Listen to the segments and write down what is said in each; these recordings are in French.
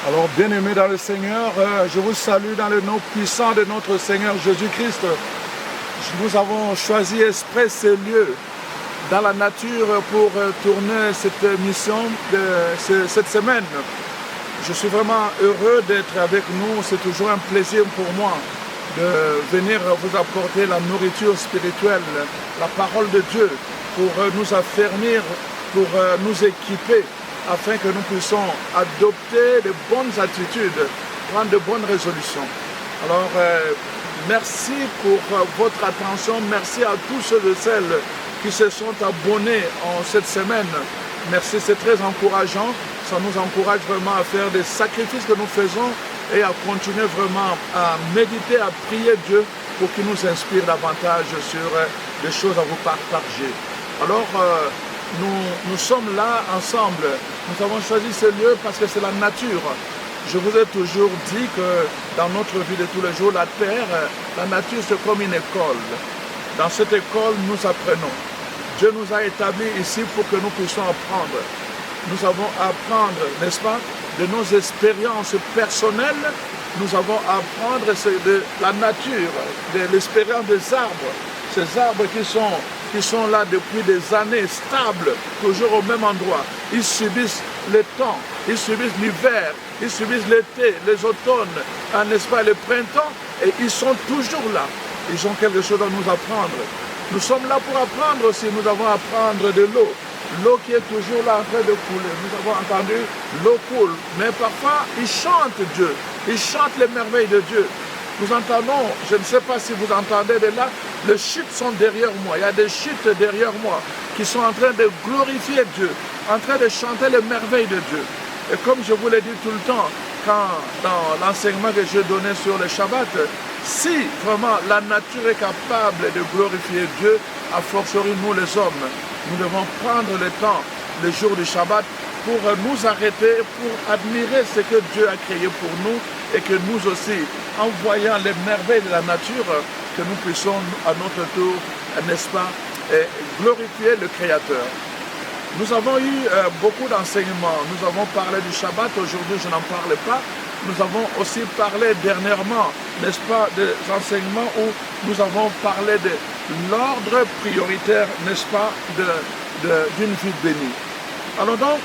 Alors, bien-aimés dans le Seigneur, je vous salue dans le nom puissant de notre Seigneur Jésus-Christ. Nous avons choisi exprès ce lieu dans la nature pour tourner cette mission de cette semaine. Je suis vraiment heureux d'être avec nous. C'est toujours un plaisir pour moi de venir vous apporter la nourriture spirituelle, la parole de Dieu, pour nous affermir, pour nous équiper, afin que nous puissions adopter de bonnes attitudes, prendre de bonnes résolutions. Alors, merci pour votre attention. Merci à tous ceux et celles qui se sont abonnés en cette semaine. Merci, c'est très encourageant. Ça nous encourage vraiment à faire des sacrifices que nous faisons et à continuer vraiment à méditer, à prier Dieu pour qu'il nous inspire davantage sur des choses à vous partager. Alors, nous sommes là ensemble. Nous avons choisi ce lieu parce que c'est la nature. Je vous ai toujours dit que dans notre vie de tous les jours, la terre, la nature, c'est comme une école. Dans cette école, nous apprenons. Dieu nous a établis ici pour que nous puissions apprendre. Nous avons à apprendre, n'est-ce pas, de nos expériences personnelles. Nous avons à apprendre de la nature, de l'expérience des arbres. Ces arbres qui sont là depuis des années, stables, toujours au même endroit. Ils subissent le temps, ils subissent l'hiver, ils subissent l'été, les automnes, n'est-ce pas, le printemps, et ils sont toujours là. Ils ont quelque chose à nous apprendre. Nous sommes là pour apprendre aussi, nous avons à apprendre de l'eau. L'eau qui est toujours là en train de couler. Nous avons entendu l'eau coule, mais parfois ils chantent Dieu, ils chantent les merveilles de Dieu. Nous entendons, je ne sais pas si vous entendez de là, les chutes sont derrière moi. Il y a des chutes derrière moi qui sont en train de glorifier Dieu, en train de chanter les merveilles de Dieu. Et comme je vous l'ai dit tout le temps, dans l'enseignement que j'ai donné sur le Shabbat, si vraiment la nature est capable de glorifier Dieu, a fortiori nous les hommes, nous devons prendre le temps, le jour du Shabbat, pour nous arrêter, pour admirer ce que Dieu a créé pour nous et que nous aussi, en voyant les merveilles de la nature, que nous puissions à notre tour, n'est-ce pas, glorifier le Créateur. Nous avons eu beaucoup d'enseignements. Nous avons parlé du Shabbat. Aujourd'hui, je n'en parle pas. Nous avons aussi parlé dernièrement, n'est-ce pas, des enseignements où nous avons parlé de l'ordre prioritaire, n'est-ce pas, d'une vie bénie. Alors donc,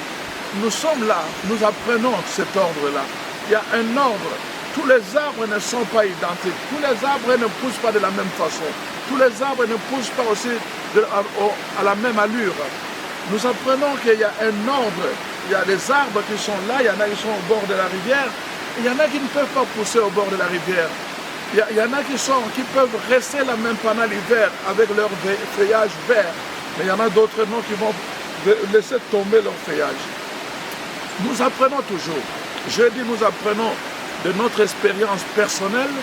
nous sommes là, nous apprenons cet ordre-là. Il y a un ordre. Tous les arbres ne sont pas identiques. Tous les arbres ne poussent pas de la même façon. Tous les arbres ne poussent pas aussi à la même allure. Nous apprenons qu'il y a un ordre. Il y a des arbres qui sont là, il y en a qui sont au bord de la rivière. Il y en a qui ne peuvent pas pousser au bord de la rivière. Il y en a qui peuvent rester là même pendant l'hiver avec leur feuillage vert. Mais il y en a d'autres non qui vont laisser tomber leur feuillage. Nous apprenons toujours. Je dis nous apprenons de notre expérience personnelle.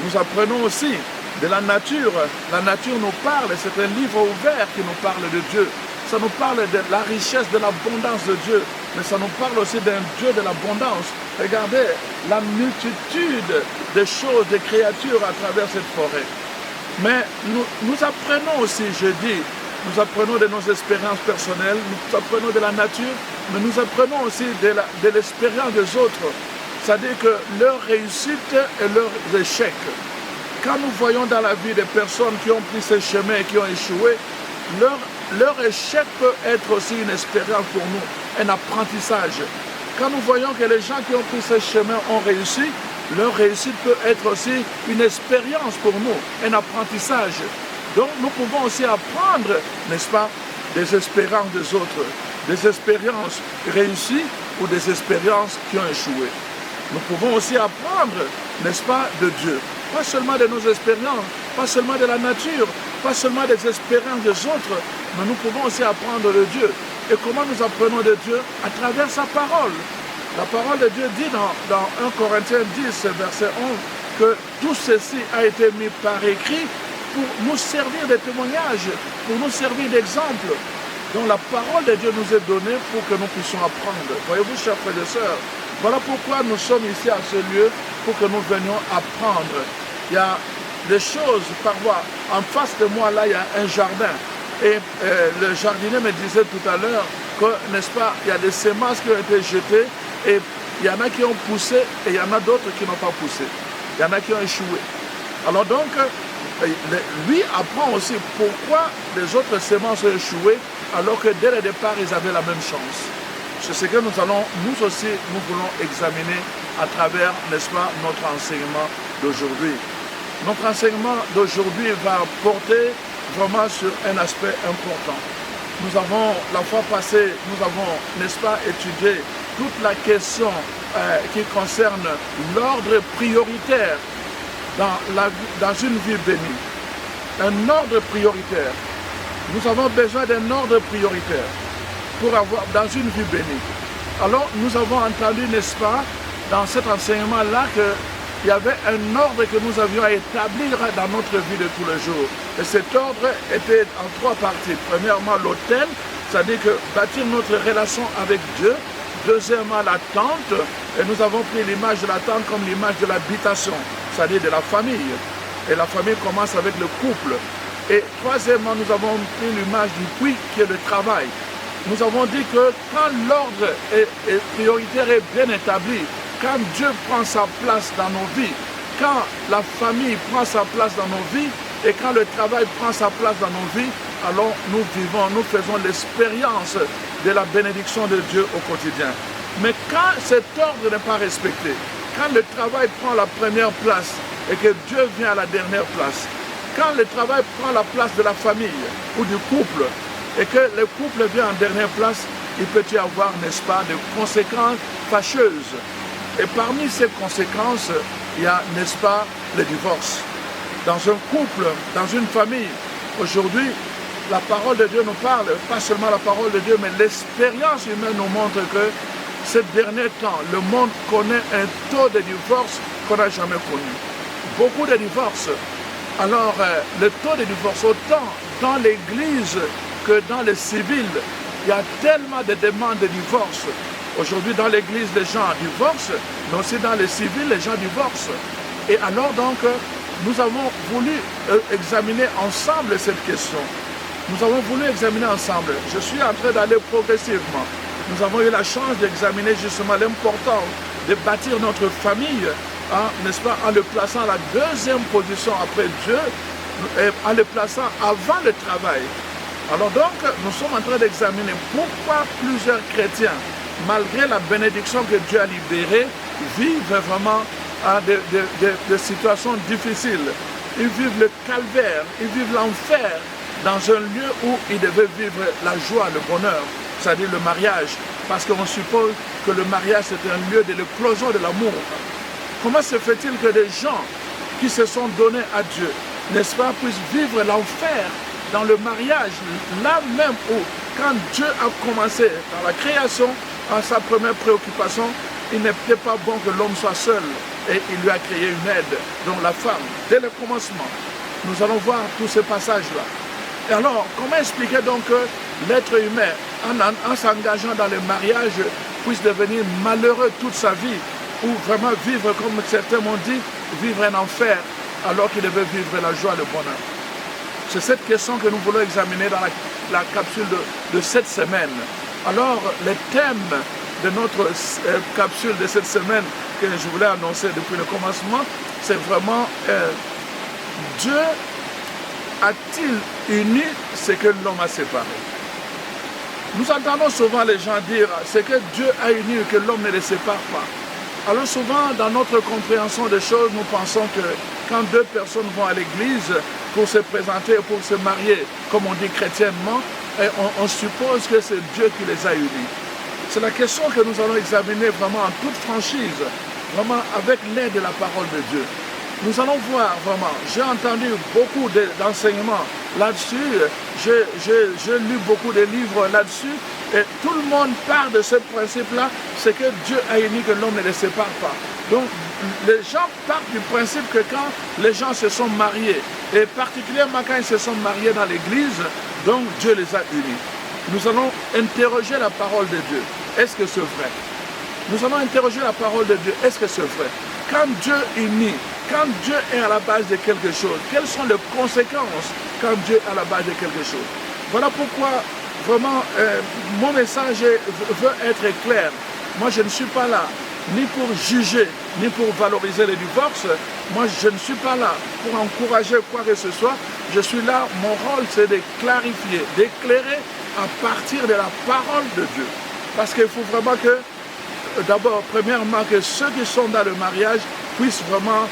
Nous apprenons aussi de la nature. La nature nous parle, c'est un livre ouvert qui nous parle de Dieu. Ça nous parle de la richesse, de l'abondance de Dieu. Mais ça nous parle aussi d'un Dieu de l'abondance. Regardez la multitude de choses, de créatures à travers cette forêt. Mais nous apprenons aussi, je dis, nous apprenons de nos expériences personnelles, nous apprenons de la nature, mais nous apprenons aussi de l'expérience des autres. C'est-à-dire que leur réussite et leurs échecs. Quand nous voyons dans la vie des personnes qui ont pris ce chemin et qui ont échoué, leur échec peut être aussi une expérience pour nous, un apprentissage. Quand nous voyons que les gens qui ont pris ce chemin ont réussi, leur réussite peut être aussi une expérience pour nous, un apprentissage. Donc nous pouvons aussi apprendre, n'est-ce pas, des expériences des autres, des expériences réussies ou des expériences qui ont échoué. Nous pouvons aussi apprendre, n'est-ce pas, de Dieu. pas seulement de nos expériences, pas seulement de la nature, pas seulement des expériences des autres, mais nous pouvons aussi apprendre de Dieu. Et comment nous apprenons de Dieu? À travers sa parole. La parole de Dieu dit dans 1 Corinthiens 10, verset 11, que tout ceci a été mis par écrit pour nous servir de témoignage, pour nous servir d'exemple. Donc la parole de Dieu nous est donnée pour que nous puissions apprendre. Voyez-vous, chers frères et sœurs, voilà pourquoi nous sommes ici à ce lieu, pour que nous venions apprendre. Il y a des choses, parfois, en face de moi, là, il y a un jardin. Et le jardinier me disait tout à l'heure que, n'est-ce pas, il y a des semences qui ont été jetées et il y en a qui ont poussé et il y en a d'autres qui n'ont pas poussé. Il y en a qui ont échoué. Alors donc, lui apprend aussi pourquoi les autres semences ont échoué alors que dès le départ, ils avaient la même chance. C'est ce que nous allons, nous aussi, nous voulons examiner à travers, n'est-ce pas, notre enseignement d'aujourd'hui. Notre enseignement d'aujourd'hui va porter vraiment sur un aspect important. Nous avons, la fois passée, nous avons, n'est-ce pas, étudié toute la question qui concerne l'ordre prioritaire dans une vie bénie. Un ordre prioritaire. Nous avons besoin d'un ordre prioritaire pour avoir dans une vie bénie. Alors, nous avons entendu, n'est-ce pas, dans cet enseignement-là, qu'il y avait un ordre que nous avions à établir dans notre vie de tous les jours. Et cet ordre était en trois parties. Premièrement, l'autel, c'est-à-dire que bâtir notre relation avec Dieu. Deuxièmement, la tente. Et nous avons pris l'image de la tente comme l'image de l'habitation, c'est-à-dire de la famille. Et la famille commence avec le couple. Et troisièmement, nous avons pris l'image du puits qui est le travail. Nous avons dit que quand l'ordre est prioritaire et bien établi, quand Dieu prend sa place dans nos vies, quand la famille prend sa place dans nos vies et quand le travail prend sa place dans nos vies, alors nous vivons, nous faisons l'expérience de la bénédiction de Dieu au quotidien. Mais quand cet ordre n'est pas respecté, quand le travail prend la première place et que Dieu vient à la dernière place, quand le travail prend la place de la famille ou du couple et que le couple vient en dernière place, il peut y avoir, n'est-ce pas, des conséquences fâcheuses. Et parmi ces conséquences, il y a, n'est-ce pas, le divorce. Dans un couple, dans une famille, aujourd'hui, la parole de Dieu nous parle, pas seulement la parole de Dieu, mais l'expérience humaine nous montre que ces derniers temps, le monde connaît un taux de divorce qu'on n'a jamais connu. Beaucoup de divorces. Alors, le taux de divorce, autant dans l'Église que dans le civil, il y a tellement de demandes de divorce. Aujourd'hui, dans l'Église, les gens divorcent, mais aussi dans le civil, les gens divorcent. Et alors, donc, nous avons voulu examiner ensemble cette question. Nous avons voulu examiner ensemble. Je suis en train d'aller progressivement. Nous avons eu la chance d'examiner justement l'importance de bâtir notre famille, hein, n'est-ce pas, en le plaçant à la deuxième position après Dieu, et en le plaçant avant le travail. Alors donc, nous sommes en train d'examiner pourquoi plusieurs chrétiens, malgré la bénédiction que Dieu a libérée, vivent vraiment des situations difficiles. Ils vivent le calvaire, ils vivent l'enfer dans un lieu où ils devaient vivre la joie, le bonheur, c'est-à-dire le mariage, parce qu'on suppose que le mariage c'est un lieu de l'éclosion de l'amour. Comment se fait-il que des gens qui se sont donnés à Dieu, n'est-ce pas, puissent vivre l'enfer dans le mariage, là même où, quand Dieu a commencé dans la création, à sa première préoccupation, il n'était pas bon que l'homme soit seul et il lui a créé une aide, donc la femme, dès le commencement. Nous allons voir tous ces passages-là. Et alors, comment expliquer donc que l'être humain, en s'engageant dans le mariage, puisse devenir malheureux toute sa vie, ou vraiment vivre, comme certains m'ont dit, vivre un enfer, alors qu'il devait vivre la joie et le bonheur? C'est cette question que nous voulons examiner dans la capsule de cette semaine. Alors, le thème de notre capsule de cette semaine que je voulais annoncer depuis le commencement, c'est vraiment Dieu a-t-il uni ce que l'homme a séparé? Nous entendons souvent les gens dire ce que Dieu a uni et que l'homme ne le sépare pas. Alors souvent, dans notre compréhension des choses, nous pensons que quand deux personnes vont à l'église pour se présenter, pour se marier, comme on dit chrétiennement, on suppose que c'est Dieu qui les a unis. C'est la question que nous allons examiner vraiment en toute franchise, vraiment avec l'aide de la parole de Dieu. nous allons voir vraiment. J'ai entendu beaucoup d'enseignements là-dessus. J'ai lu beaucoup de livres là-dessus. Et tout le monde part de ce principe-là, c'est que Dieu a uni que l'homme ne les sépare pas. Donc, les gens partent du principe que quand les gens se sont mariés, et particulièrement quand ils se sont mariés dans l'église, donc Dieu les a unis. Nous allons interroger la parole de Dieu. Est-ce que c'est vrai? Nous allons interroger la parole de Dieu. Est-ce que c'est vrai? Quand Dieu unit, quand Dieu est à la base de quelque chose, quelles sont les conséquences quand Dieu est à la base de quelque chose? Voilà pourquoi vraiment mon message veut être clair. Moi, je ne suis pas là ni pour juger, ni pour valoriser les divorces. Moi, je ne suis pas là pour encourager quoi que ce soit. Je suis là, mon rôle, c'est de clarifier, d'éclairer à partir de la parole de Dieu. Parce qu'il faut vraiment que, d'abord, premièrement, que ceux qui sont dans le mariage puissent vraiment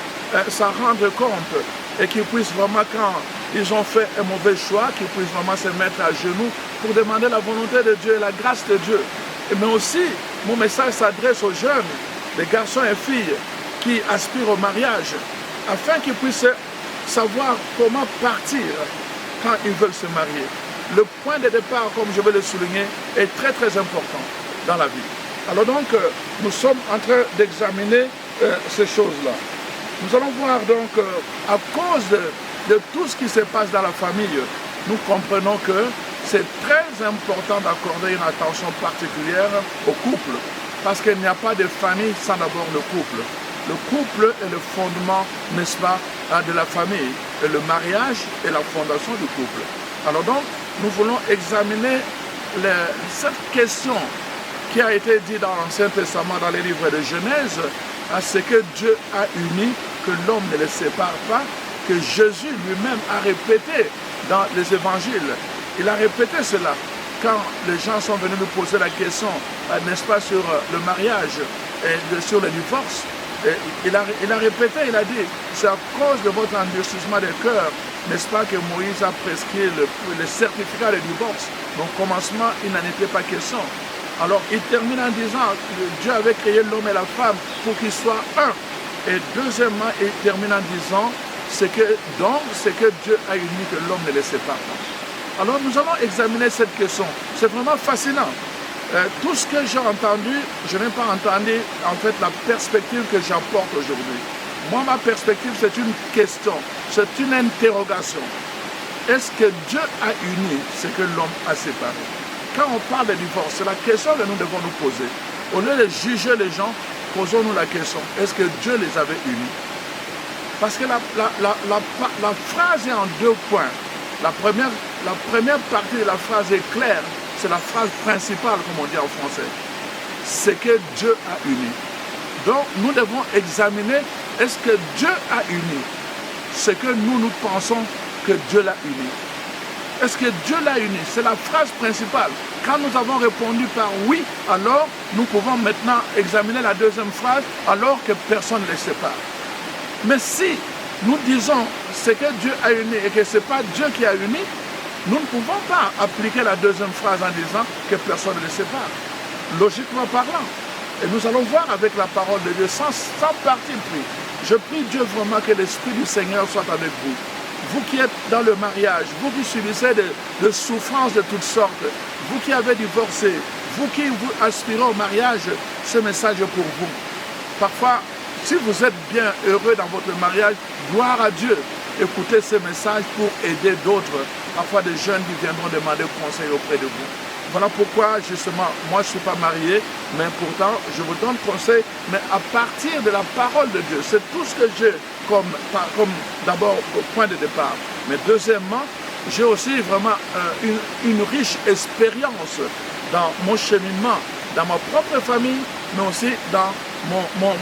s'en rendre compte et qu'ils puissent vraiment, quand ils ont fait un mauvais choix, qu'ils puissent vraiment se mettre à genoux pour demander la volonté de Dieu et la grâce de Dieu. Mais aussi, mon message s'adresse aux jeunes, les garçons et filles qui aspirent au mariage, afin qu'ils puissent savoir comment partir quand ils veulent se marier. Le point de départ, comme je vais le souligner, est très très important dans la vie. Alors donc, nous sommes en train d'examiner ces choses-là. Nous allons voir donc, à cause de tout ce qui se passe dans la famille, nous comprenons que c'est très important d'accorder une attention particulière au couple, parce qu'il n'y a pas de famille sans d'abord le couple. Le couple est le fondement, n'est-ce pas, de la famille. Et le mariage est la fondation du couple. Alors donc, nous voulons examiner cette question qui a été dite dans l'Ancien Testament, dans les livres de Genèse, à ce que Dieu a uni, que l'homme ne les sépare pas, que Jésus lui-même a répété dans les évangiles. Il a répété cela quand les gens sont venus nous poser la question, n'est-ce pas, sur le mariage et sur le divorce. Et il a répété, il a dit, c'est à cause de votre endurcissement de cœur, n'est-ce pas, que Moïse a prescrit le certificat de divorce. Donc, au commencement, il n'en était pas question. Alors, il termine en disant que Dieu avait créé l'homme et la femme pour qu'ils soient un. Et deuxièmement, il termine en disant, c'est que Dieu a uni que l'homme ne les sépare pas. Alors, nous allons examiner cette question. C'est vraiment fascinant. Tout ce que j'ai entendu, je n'ai pas entendu en fait la perspective que j'apporte aujourd'hui. Moi, ma perspective, c'est une question, c'est une interrogation. Est-ce que Dieu a uni ce que l'homme a séparé? Quand on parle de divorce, c'est la question que nous devons nous poser. Au lieu de juger les gens, posons-nous la question, est-ce que Dieu les avait unis? Parce que la phrase est en deux points. La première partie de la phrase est claire. C'est la phrase principale, comme on dit en français. C'est que Dieu a uni. Donc, nous devons examiner, est-ce que Dieu a uni ce que nous pensons que Dieu l'a uni? Est-ce que Dieu l'a uni? C'est la phrase principale. Quand nous avons répondu par oui, alors nous pouvons maintenant examiner la deuxième phrase, alors que personne ne les sépare. Mais si nous disons ce que Dieu a uni et que ce n'est pas Dieu qui a uni, nous ne pouvons pas appliquer la deuxième phrase en disant que personne ne les sépare, logiquement parlant. Et nous allons voir avec la parole de Dieu, sans parti pris. Je prie Dieu vraiment que l'Esprit du Seigneur soit avec vous. Vous qui êtes dans le mariage, vous qui subissez de souffrances de toutes sortes, vous qui avez divorcé, vous qui vous aspirez au mariage, ce message est pour vous. Parfois, si vous êtes bien heureux dans votre mariage, gloire à Dieu. Écoutez ce message pour aider d'autres, parfois des jeunes qui viendront demander conseil auprès de vous. Voilà pourquoi, justement, moi je ne suis pas marié, mais pourtant, je vous donne conseil, mais à partir de la parole de Dieu. C'est tout ce que j'ai comme d'abord au point de départ. Mais deuxièmement, j'ai aussi vraiment une riche expérience dans mon cheminement, dans ma propre famille, mais aussi dans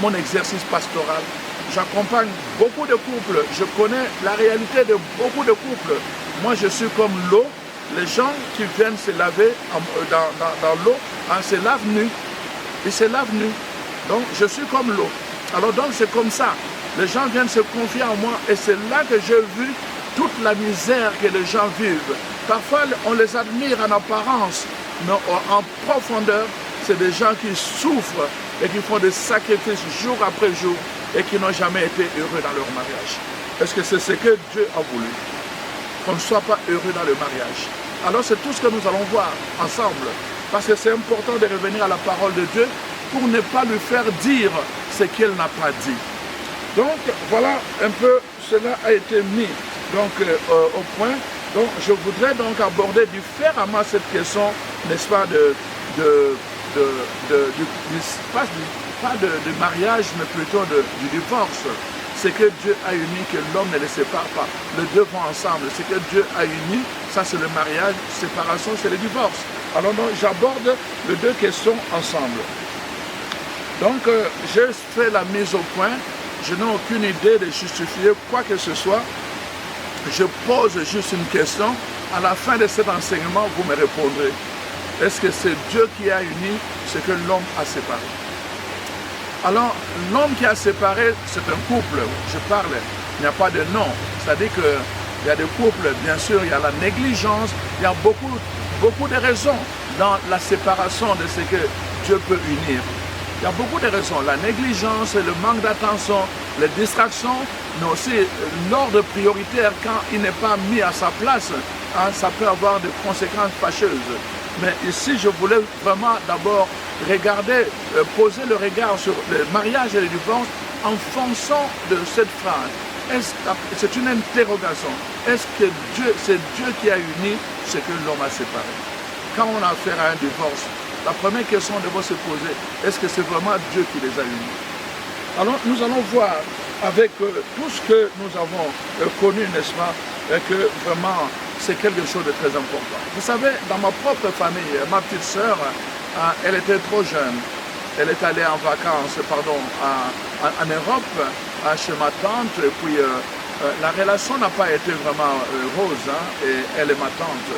mon exercice pastoral. J'accompagne beaucoup de couples, je connais la réalité de beaucoup de couples. Moi, je suis comme l'eau. Les gens qui viennent se laver dans l'eau, se lavent nus. Ils se lavent nus. Donc, je suis comme l'eau. Alors, donc, c'est comme ça. Les gens viennent se confier en moi et c'est là que j'ai vu toute la misère que les gens vivent. Parfois, on les admire en apparence, mais en profondeur, c'est des gens qui souffrent et qui font des sacrifices jour après jour et qui n'ont jamais été heureux dans leur mariage. Est-ce que c'est ce que Dieu a voulu? Qu'on ne soit pas heureux dans le mariage. Alors c'est tout ce que nous allons voir ensemble. Parce que c'est important de revenir à la parole de Dieu pour ne pas lui faire dire ce qu'elle n'a pas dit. Donc voilà un peu, cela a été mis donc, au point. Donc je voudrais donc aborder différemment cette question, n'est-ce pas, pas du mariage, mais plutôt du divorce. C'est que Dieu a uni, que l'homme ne les sépare pas. Les deux vont ensemble. C'est que Dieu a uni, ça c'est le mariage, séparation c'est le divorce. Alors donc j'aborde les deux questions ensemble. Donc j'ai fait la mise au point. Je n'ai aucune idée de justifier quoi que ce soit. Je pose juste une question. À la fin de cet enseignement, vous me répondrez. Est-ce que c'est Dieu qui a uni ce que l'homme a séparé? Alors, l'homme qui a séparé, c'est un couple. Je parle, il n'y a pas de nom. C'est-à-dire qu'il y a des couples, bien sûr, il y a la négligence. Il y a beaucoup de raisons dans la séparation de ce que Dieu peut unir. Il y a beaucoup de raisons. La négligence, le manque d'attention, les distractions, mais aussi l'ordre prioritaire quand il n'est pas mis à sa place, hein, ça peut avoir des conséquences fâcheuses. Mais ici, je voulais vraiment d'abord regarder, poser le regard sur le mariage et le divorce en fonction de cette phrase. C'est une interrogation. Est-ce que c'est Dieu qui a uni ce que l'homme a séparé? Quand on a affaire à un divorce, la première question devrait se poser, est-ce que c'est vraiment Dieu qui les a unis? Alors nous allons voir avec tout ce que nous avons connu, n'est-ce pas, que vraiment c'est quelque chose de très important. Vous savez, dans ma propre famille, ma petite sœur, elle était trop jeune. Elle est allée en vacances, en Europe, chez ma tante, et puis la relation n'a pas été vraiment rose, hein, et elle est ma tante.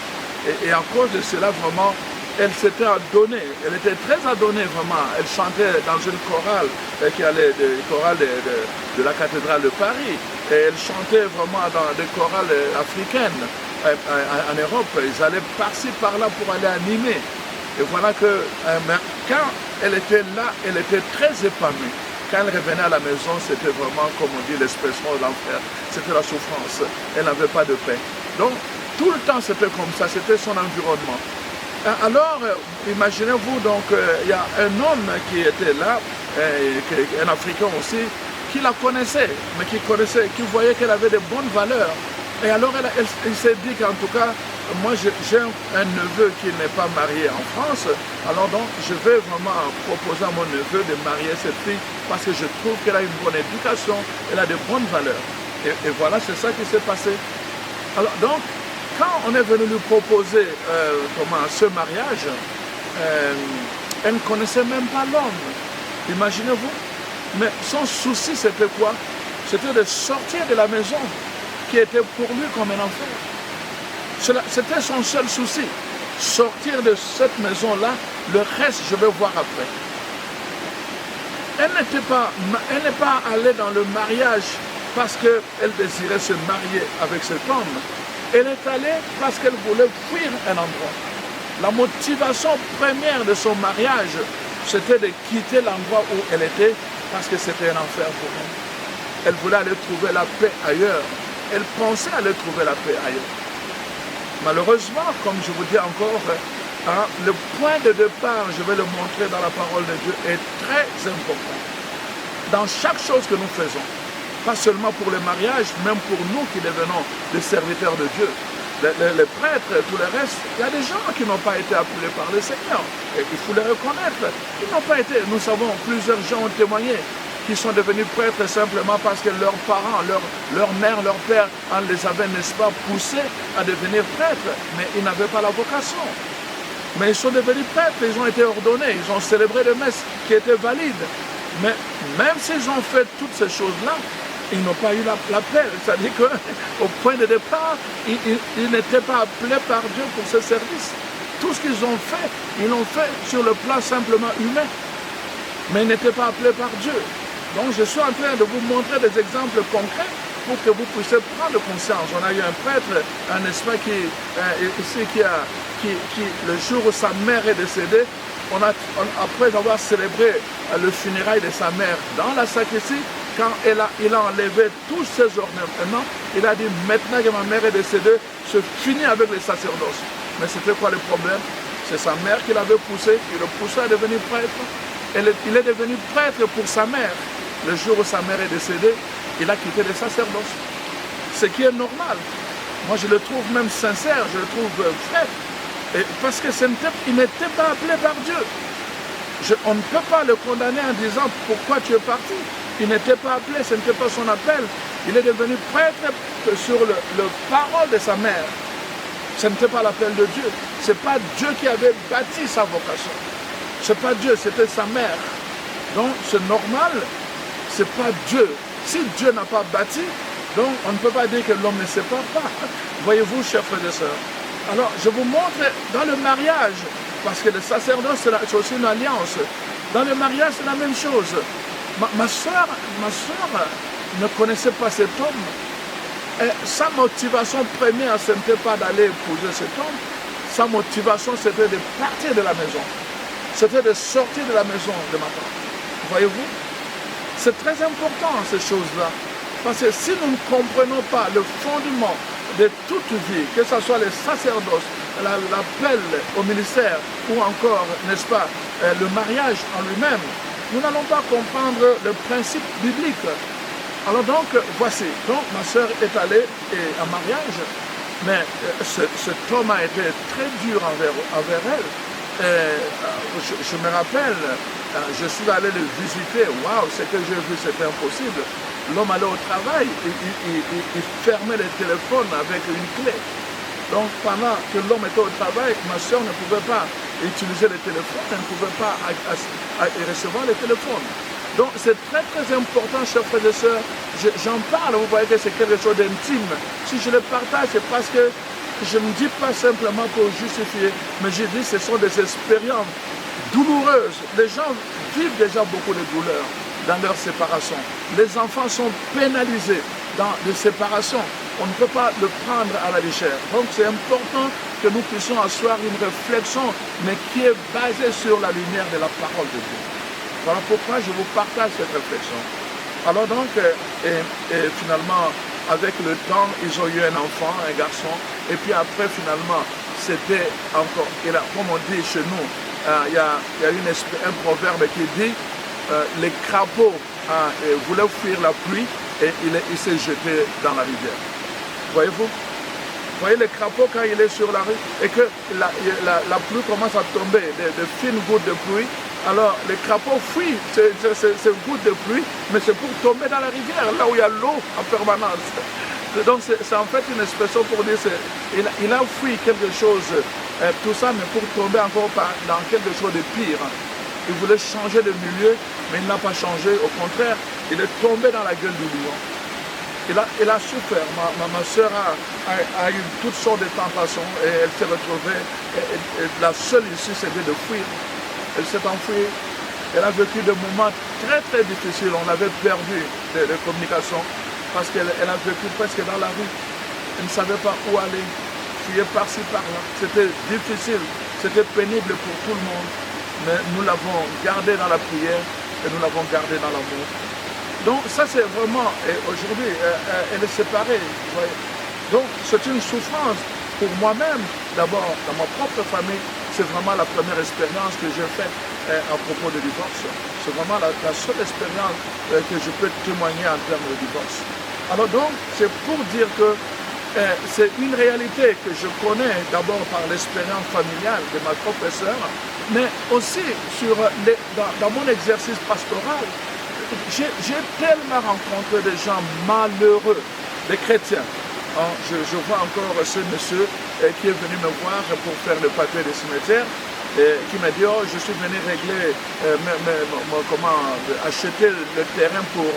Et à cause de cela, vraiment, elle s'était adonnée, elle était très adonnée vraiment. Elle chantait dans une chorale qui allait de la cathédrale de Paris. Et elle chantait vraiment dans des chorales africaines en Europe. Ils allaient par-ci par-là pour aller animer. Et voilà que quand elle était là, elle était très épanouie. Quand elle revenait à la maison, c'était vraiment, comme on dit, l'expression de l'enfer. C'était la souffrance. Elle n'avait pas de paix. Donc, tout le temps, c'était comme ça. C'était son environnement. Alors, imaginez-vous, donc, il y a un homme qui était là, un Africain aussi, qui la connaissait, mais qui voyait qu'elle avait de bonnes valeurs. Et alors, elle s'est dit qu'en tout cas, moi, j'ai un neveu qui n'est pas marié en France, alors donc, je vais vraiment proposer à mon neveu de marier cette fille parce que je trouve qu'elle a une bonne éducation, elle a de bonnes valeurs. Et voilà, c'est ça qui s'est passé. Alors, donc, quand on est venu lui proposer ce mariage, elle ne connaissait même pas l'homme. Imaginez-vous. Mais son souci, c'était quoi? C'était de sortir de la maison qui était pour lui comme un enfer. C'était son seul souci. Sortir de cette maison-là, le reste, je vais voir après. Elle n'est pas allée dans le mariage parce qu'elle désirait se marier avec cet homme. Elle est allée parce qu'elle voulait fuir un endroit. La motivation première de son mariage, c'était de quitter l'endroit où elle était parce que c'était un enfer pour elle. Elle voulait aller trouver la paix ailleurs. Elle pensait aller trouver la paix ailleurs. Malheureusement, comme je vous dis encore, le point de départ, je vais le montrer dans la parole de Dieu, est très important. Dans chaque chose que nous faisons, pas seulement pour le mariage, même pour nous qui devenons des serviteurs de Dieu. Les prêtres et tout le reste, il y a des gens qui n'ont pas été appelés par le Seigneur. Et il faut les reconnaître. Ils n'ont pas été, nous savons, plusieurs gens ont témoigné, qui sont devenus prêtres simplement parce que leurs parents, leur mère, leur père, les avaient, n'est-ce pas, poussés à devenir prêtres. Mais ils n'avaient pas la vocation. Mais ils sont devenus prêtres, ils ont été ordonnés, ils ont célébré des messes qui étaient valides. Mais même s'ils ont fait toutes ces choses-là, ils n'ont pas eu la paix. C'est-à-dire qu'au point de départ, ils n'étaient pas appelés par Dieu pour ce service. Tout ce qu'ils ont fait, ils l'ont fait sur le plan simplement humain. Mais ils n'étaient pas appelés par Dieu. Donc je suis en train de vous montrer des exemples concrets pour que vous puissiez prendre conscience. On a eu un prêtre, un esprit qui, le jour où sa mère est décédée, après avoir célébré le funérail de sa mère dans la sacristie, quand il a enlevé tous ses ornements, il a dit, maintenant que ma mère est décédée, je finis avec les sacerdoces. Mais c'était quoi le problème? C'est sa mère qui l'avait poussé, qui le poussait à devenir prêtre. Il est devenu prêtre pour sa mère. Le jour où sa mère est décédée, il a quitté les sacerdoces. Ce qui est normal. Moi, je le trouve même sincère, je le trouve vrai. Et parce qu'il n'était pas appelé par Dieu. On ne peut pas le condamner en disant pourquoi tu es parti. Il n'était pas appelé, ce n'était pas son appel. Il est devenu prêtre sur le parole de sa mère. Ce n'était pas l'appel de Dieu. Ce n'est pas Dieu qui avait bâti sa vocation. Ce n'est pas Dieu, c'était sa mère. Donc c'est normal, ce n'est pas Dieu. Si Dieu n'a pas bâti, donc on ne peut pas dire que l'homme ne sépare pas. Voyez-vous, chers frères et sœurs. Alors je vous montre dans le mariage, parce que le sacerdoce c'est aussi une alliance. Dans le mariage c'est la même chose. Ma soeur ne connaissait pas cet homme. Et sa motivation première, ce n'était pas d'aller épouser cet homme. Sa motivation, c'était de partir de la maison. C'était de sortir de la maison de ma part. Voyez-vous? C'est très important, ces choses-là. Parce que si nous ne comprenons pas le fondement de toute vie, que ce soit les sacerdoces, l'appel au ministère, ou encore, n'est-ce pas, le mariage en lui-même, nous n'allons pas comprendre le principe biblique. Alors donc, voici, donc ma soeur est allée en mariage, mais cet homme a été très dur envers elle. Je me rappelle, je suis allé le visiter, waouh, ce que j'ai vu, c'était impossible. L'homme allait au travail, il fermait le téléphone avec une clé. Donc pendant que l'homme était au travail, ma soeur ne pouvait pas utiliser le téléphone, elle ne pouvait pas recevoir le téléphone. Donc c'est très très important, chers frères et sœurs, j'en parle, vous voyez que c'est quelque chose d'intime. Si je le partage, c'est parce que je ne dis pas simplement pour justifier, mais je dis que ce sont des expériences douloureuses. Les gens vivent déjà beaucoup de douleurs dans leur séparation. Les enfants sont pénalisés dans les séparations. On ne peut pas le prendre à la légère. Donc c'est important que nous puissions asseoir une réflexion, mais qui est basée sur la lumière de la parole de Dieu. Voilà pourquoi je vous partage cette réflexion. Alors donc, finalement, avec le temps, ils ont eu un enfant, un garçon, et puis après, finalement, c'était encore, comme on dit chez nous, il y a un proverbe qui dit, les crapauds voulaient fuir la pluie, et il s'est jeté dans la rivière. Voyez-vous? Vous voyez le crapaud quand il est sur la rue, et que la pluie commence à tomber, de fines gouttes de pluie. Alors, les crapauds fuient ces gouttes de pluie, mais c'est pour tomber dans la rivière, là où il y a l'eau en permanence. Donc, c'est en fait une expression pour dire il a fui quelque chose, tout ça, mais pour tomber encore dans quelque chose de pire. Il voulait changer de milieu, mais il n'a pas changé. Au contraire, il est tombé dans la gueule du lion. Il a souffert. Ma soeur a eu toutes sortes de tentations et elle s'est retrouvée. Et la seule issue, c'était de fuir. Elle s'est enfuie. Elle a vécu des moments très très difficiles. On avait perdu de communication parce qu'elle a vécu presque dans la rue. Elle ne savait pas où aller. Fuyait par-ci, par-là. C'était difficile. C'était pénible pour tout le monde. Mais nous l'avons gardée dans la prière et nous l'avons gardée dans l'amour. Donc ça c'est vraiment, aujourd'hui, elle est séparée. Donc c'est une souffrance pour moi-même, d'abord dans ma propre famille. C'est vraiment la première expérience que j'ai faite à propos de divorce. C'est vraiment la seule expérience que je peux témoigner en termes de divorce. Alors donc, c'est pour dire que c'est une réalité que je connais d'abord par l'expérience familiale de ma propre sœur, mais aussi dans mon exercice pastoral. J'ai tellement rencontré des gens malheureux, des chrétiens. Je vois encore ce monsieur qui est venu me voir pour faire le papier des cimetières et qui m'a dit, oh, je suis venu régler, acheter le terrain pour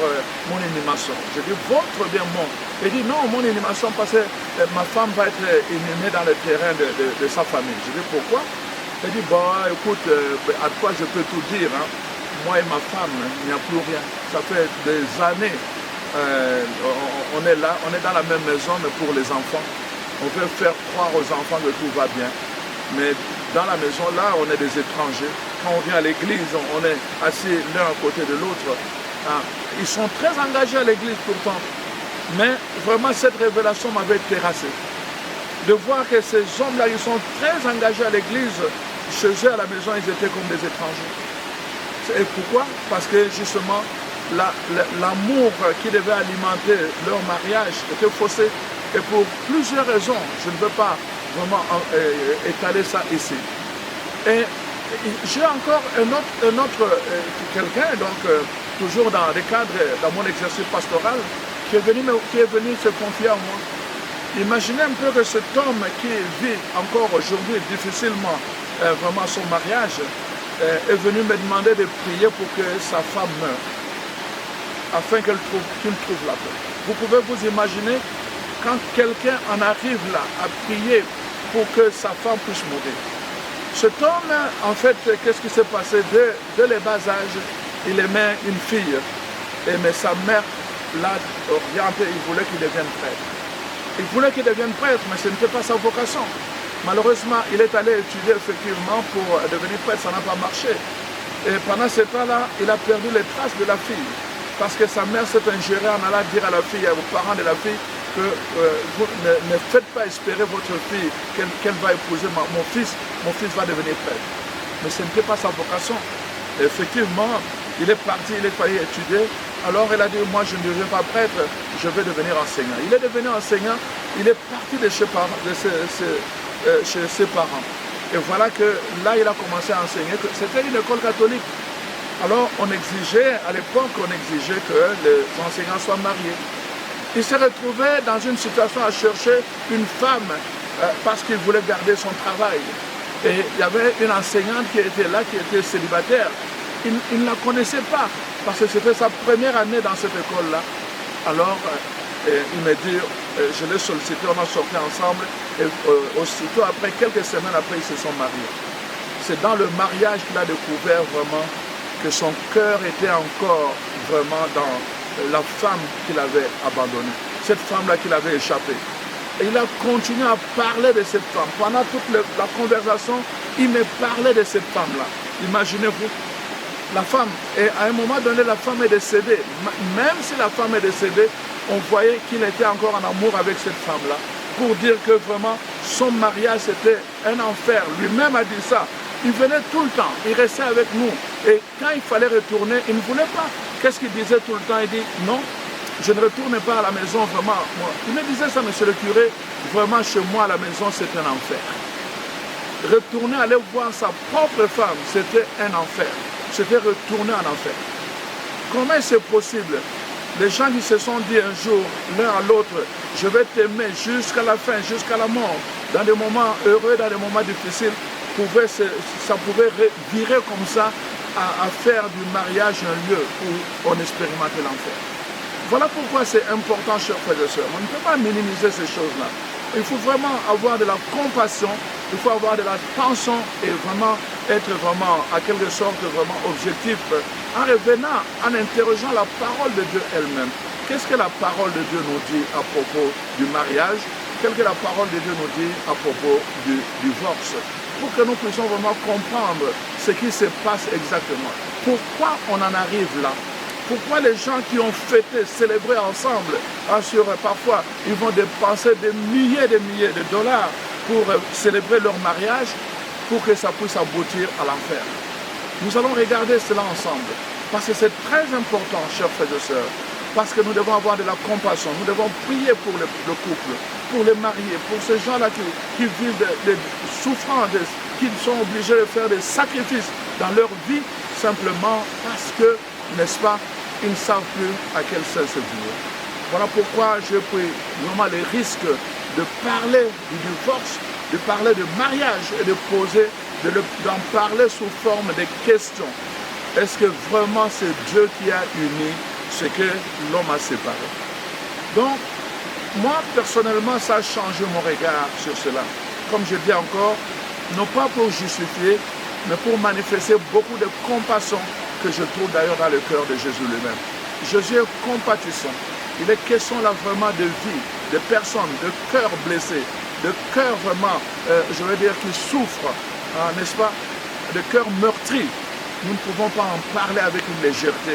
mon inhumation. Je dis, votre bien mon. Il dit, non, mon inhumation parce que ma femme va être inhumée dans le terrain de sa famille. Je dis, pourquoi? Il dit, bon, écoute, à toi je peux tout dire, hein. Moi et ma femme, il n'y a plus rien. Ça fait des années, on est là, on est dans la même maison, mais pour les enfants. On veut faire croire aux enfants que tout va bien. Mais dans la maison, là, on est des étrangers. Quand on vient à l'église, on est assis l'un à côté de l'autre. Ils sont très engagés à l'église pourtant. Mais vraiment, cette révélation m'avait terrassé. De voir que ces hommes-là, ils sont très engagés à l'église. Chez eux, à la maison, ils étaient comme des étrangers. Et pourquoi? Parce que justement, l'amour qui devait alimenter leur mariage était faussé. Et pour plusieurs raisons, je ne veux pas vraiment étaler ça ici. Et j'ai encore un autre quelqu'un, donc toujours dans le cadre, dans mon exercice pastoral, qui est venu se confier à moi. Imaginez un peu que cet homme qui vit encore aujourd'hui difficilement vraiment son mariage est venu me demander de prier pour que sa femme meure, afin qu'il trouve la paix. Vous pouvez vous imaginer quand quelqu'un en arrive là à prier pour que sa femme puisse mourir. Cet homme, en fait, qu'est-ce qui s'est passé? Dès le bas âge, il aimait une fille, mais sa mère l'a orienté, il voulait qu'il devienne prêtre. Il voulait qu'il devienne prêtre, mais ce n'était pas sa vocation. Malheureusement, il est allé étudier effectivement pour devenir prêtre, ça n'a pas marché. Et pendant ce temps-là, il a perdu les traces de la fille, parce que sa mère s'est ingérée en allant dire à la fille, aux parents de la fille, que vous ne faites pas espérer votre fille qu'elle va épouser mon fils va devenir prêtre. Mais ce n'était pas sa vocation. Et effectivement, il est parti, il est allé étudier. Alors il a dit, moi je ne deviens pas prêtre, je vais devenir enseignant. Il est devenu enseignant, il est parti de chez ses parents. Et voilà que là il a commencé à enseigner. C'était une école catholique. Alors on exigeait, à l'époque, que les enseignants soient mariés. Il s'est retrouvé dans une situation à chercher une femme parce qu'il voulait garder son travail. Et il y avait une enseignante qui était là, qui était célibataire. Il ne la connaissait pas parce que c'était sa première année dans cette école-là. Alors il m'a dit, je l'ai sollicité, on a sorti ensemble et aussitôt après, quelques semaines après, ils se sont mariés. C'est dans le mariage qu'il a découvert vraiment que son cœur était encore vraiment dans la femme qu'il avait abandonnée, cette femme-là qu'il avait échappée. Et il a continué à parler de cette femme. Pendant toute la conversation, il me parlait de cette femme-là. Imaginez-vous, la femme, et à un moment donné, la femme est décédée. Même si la femme est décédée, on voyait qu'il était encore en amour avec cette femme-là, pour dire que vraiment, son mariage, c'était un enfer. Lui-même a dit ça. Il venait tout le temps, il restait avec nous. Et quand il fallait retourner, il ne voulait pas. Qu'est-ce qu'il disait tout le temps? Il dit, non, je ne retourne pas à la maison, vraiment. Moi. Il me disait ça, monsieur le curé, vraiment chez moi à la maison, c'est un enfer. Retourner, aller voir sa propre femme, c'était un enfer. C'était retourner en enfer. Comment c'est possible? Les gens qui se sont dit un jour, l'un à l'autre, je vais t'aimer jusqu'à la fin, jusqu'à la mort, dans des moments heureux, dans des moments difficiles, ça pouvait virer comme ça à faire du mariage un lieu où on expérimentait l'enfer. Voilà pourquoi c'est important, chers frères et sœurs. On ne peut pas minimiser ces choses-là. Il faut vraiment avoir de la compassion, il faut avoir de l'attention et vraiment être vraiment, à quelque sorte, vraiment objectif, en revenant, en interrogeant la parole de Dieu elle-même. Qu'est-ce que la parole de Dieu nous dit à propos du mariage? Qu'est-ce que la parole de Dieu nous dit à propos du divorce? Pour que nous puissions vraiment comprendre ce qui se passe exactement. Pourquoi on en arrive là? Pourquoi les gens qui ont fêté, célébré ensemble, parfois ils vont dépenser des milliers de dollars pour célébrer leur mariage, pour que ça puisse aboutir à l'enfer? Nous allons regarder cela ensemble, parce que c'est très important, chers frères et sœurs, parce que nous devons avoir de la compassion, nous devons prier pour le couple, pour les mariés, pour ces gens-là qui vivent des souffrances, qui sont obligés de faire des sacrifices dans leur vie, simplement parce que, n'est-ce pas, ils ne savent plus à quel sens se vouer. Voilà pourquoi j'ai pris vraiment les risques de parler du divorce, de parler de mariage et d'en parler sous forme de questions. Est-ce que vraiment c'est Dieu qui a uni ce que l'homme a séparé? Donc, moi, personnellement, ça a changé mon regard sur cela. Comme je dis encore, non pas pour justifier, mais pour manifester beaucoup de compassion que je trouve d'ailleurs dans le cœur de Jésus lui-même. Jésus est compatissant. Il est question là vraiment de vie, de personnes, de cœurs blessés, de cœurs vraiment, je veux dire, qui souffrent, n'est-ce pas, de cœurs meurtris. Nous ne pouvons pas en parler avec une légèreté.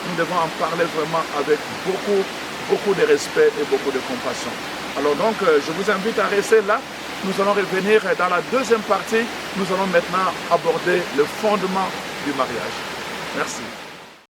nous devons en parler vraiment avec beaucoup de respect et beaucoup de compassion. Alors donc, je vous invite à rester là. Nous allons revenir dans la deuxième partie. Nous allons maintenant aborder le fondement du mariage. Merci.